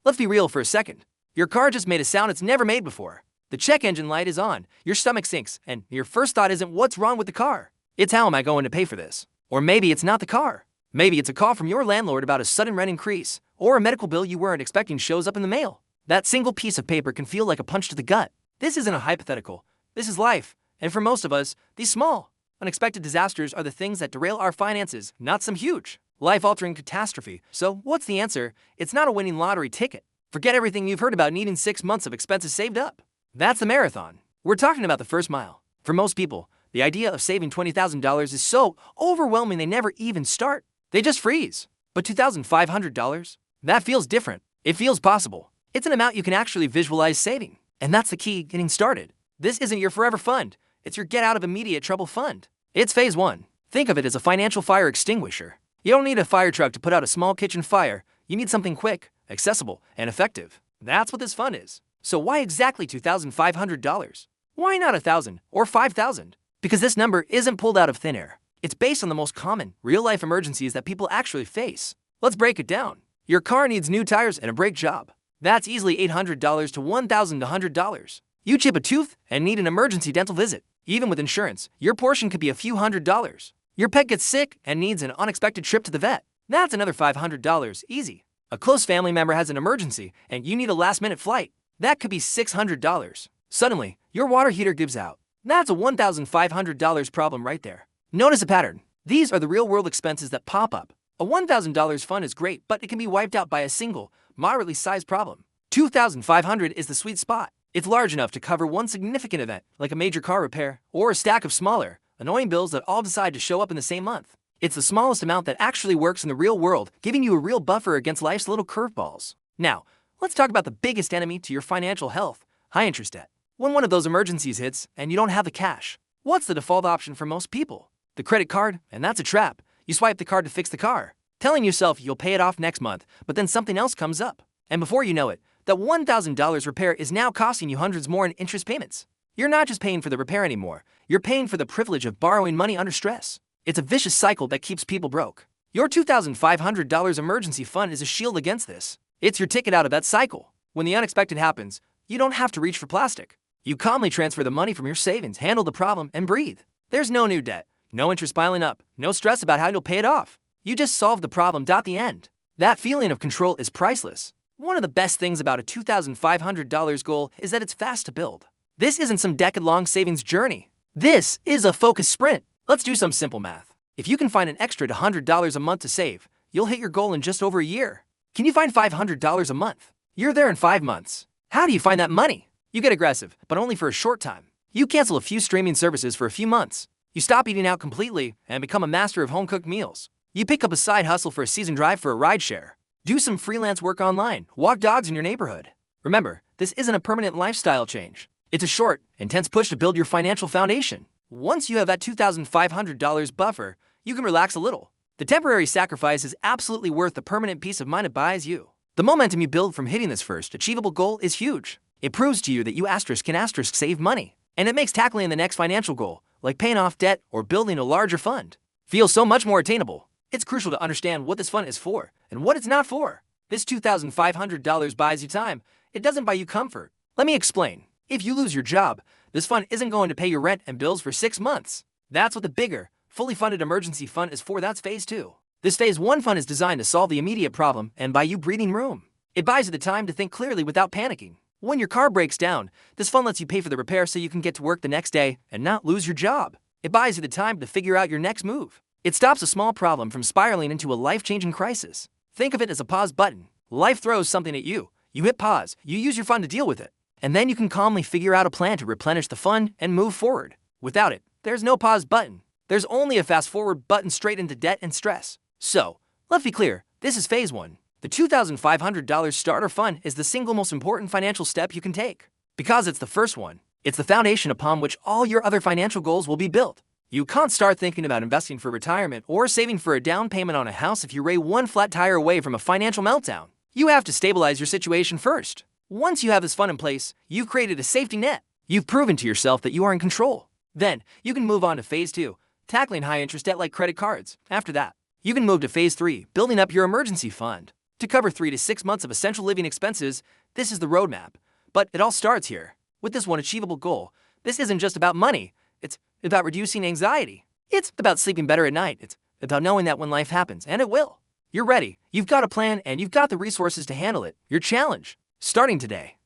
Let's be real for a second. Your car just made a sound it's never made before. The check engine light is on, your stomach sinks, and your first thought isn't what's wrong with the car. It's how am I going to pay for this? Or maybe it's not the car. Maybe it's a call from your landlord about a sudden rent increase, or a medical bill you weren't expecting shows up in the mail. That single piece of paper can feel like a punch to the gut. This isn't a hypothetical. This is life. And for most of us, these small, unexpected disasters are the things that derail our finances, not some huge, life-altering catastrophe. So what's the answer? It's not a winning lottery ticket. Forget everything you've heard about needing 6 months of expenses saved up. That's the marathon. We're talking about the first mile. For most people, the idea of saving $20,000 is so overwhelming they never even start. They just freeze. But $2,500? That feels different. It feels possible. It's an amount you can actually visualize saving. And that's the key, getting started. This isn't your forever fund. It's your get out of immediate trouble fund. It's phase 1. Think of it as a financial fire extinguisher. You don't need a fire truck to put out a small kitchen fire. You need something quick, accessible, and effective. That's what this fund is. So why exactly $2,500? Why not $1,000 or $5,000? Because this number isn't pulled out of thin air. It's based on the most common, real-life emergencies that people actually face. Let's break it down. Your car needs new tires and a brake job. That's easily $800 to $1,100. You chip a tooth and need an emergency dental visit. Even with insurance, your portion could be a few $100s. Your pet gets sick and needs an unexpected trip to the vet. That's another $500, easy. A close family member has an emergency and you need a last-minute flight. That could be $600. Suddenly, your water heater gives out. That's a $1,500 problem right there. Notice a pattern. These are the real-world expenses that pop up. A $1,000 fund is great, but it can be wiped out by a single, moderately sized problem. $2,500 is the sweet spot. It's large enough to cover one significant event, like a major car repair, or a stack of smaller, annoying bills that all decide to show up in the same month. It's the smallest amount that actually works in the real world, giving you a real buffer against life's little curveballs. Now, let's talk about the biggest enemy to your financial health, high interest debt. When one of those emergencies hits and you don't have the cash, what's the default option for most people? The credit card, and that's a trap. You swipe the card to fix the car, telling yourself you'll pay it off next month, but then something else comes up. And before you know it, that $1,000 repair is now costing you hundreds more in interest payments. You're not just paying for the repair anymore, you're paying for the privilege of borrowing money under stress. It's a vicious cycle that keeps people broke. Your $2,500 emergency fund is a shield against this. It's your ticket out of that cycle. When the unexpected happens, you don't have to reach for plastic. You calmly transfer the money from your savings, handle the problem, and breathe. There's no new debt, no interest piling up, no stress about how you'll pay it off. You just solved the problem. The end. That feeling of control is priceless. One of the best things about a $2,500 goal is that it's fast to build. This isn't some decade-long savings journey. This is a focused sprint. Let's do some simple math. If you can find an extra $100 a month to save, you'll hit your goal in just over a year. Can you find $500 a month? You're there in 5 months. How do you find that money? You get aggressive, but only for a short time. You cancel a few streaming services for a few months. You stop eating out completely and become a master of home-cooked meals. You pick up a side hustle for a season drive for a rideshare. Do some freelance work online. Walk dogs in your neighborhood. Remember, this isn't a permanent lifestyle change. It's a short, intense push to build your financial foundation. Once you have that $2,500 buffer, you can relax a little. The temporary sacrifice is absolutely worth the permanent peace of mind it buys you. The momentum you build from hitting this first, achievable goal is huge. It proves to you that you can save money. And it makes tackling the next financial goal, like paying off debt or building a larger fund, feel so much more attainable. It's crucial to understand what this fund is for and what it's not for. This $2,500 buys you time. It doesn't buy you comfort. Let me explain. If you lose your job, this fund isn't going to pay your rent and bills for 6 months. That's what the bigger, fully funded emergency fund is for. That's phase 2. This phase 1 fund is designed to solve the immediate problem and buy you breathing room. It buys you the time to think clearly without panicking. When your car breaks down, this fund lets you pay for the repair so you can get to work the next day and not lose your job. It buys you the time to figure out your next move. It stops a small problem from spiraling into a life-changing crisis. Think of it as a pause button. Life throws something at you. You hit pause. You use your fund to deal with it. And then you can calmly figure out a plan to replenish the fund and move forward. Without it, there's no pause button. There's only a fast-forward button straight into debt and stress. So, let's be clear. This is phase 1. The $2,500 starter fund is the single most important financial step you can take. Because it's the first one, it's the foundation upon which all your other financial goals will be built. You can't start thinking about investing for retirement or saving for a down payment on a house if you ray one flat tire away from a financial meltdown. You have to stabilize your situation first. Once you have this fund in place, you've created a safety net. You've proven to yourself that you are in control. Then, you can move on to phase 2, tackling high interest debt like credit cards. After that, you can move to phase 3, building up your emergency fund. To cover 3 to 6 months of essential living expenses, this is the roadmap. But it all starts here, with this one achievable goal. This isn't just about money, it's about reducing anxiety. It's about sleeping better at night. It's about knowing that when life happens, and it will, you're ready. You've got a plan and you've got the resources to handle it. Your challenge, starting today.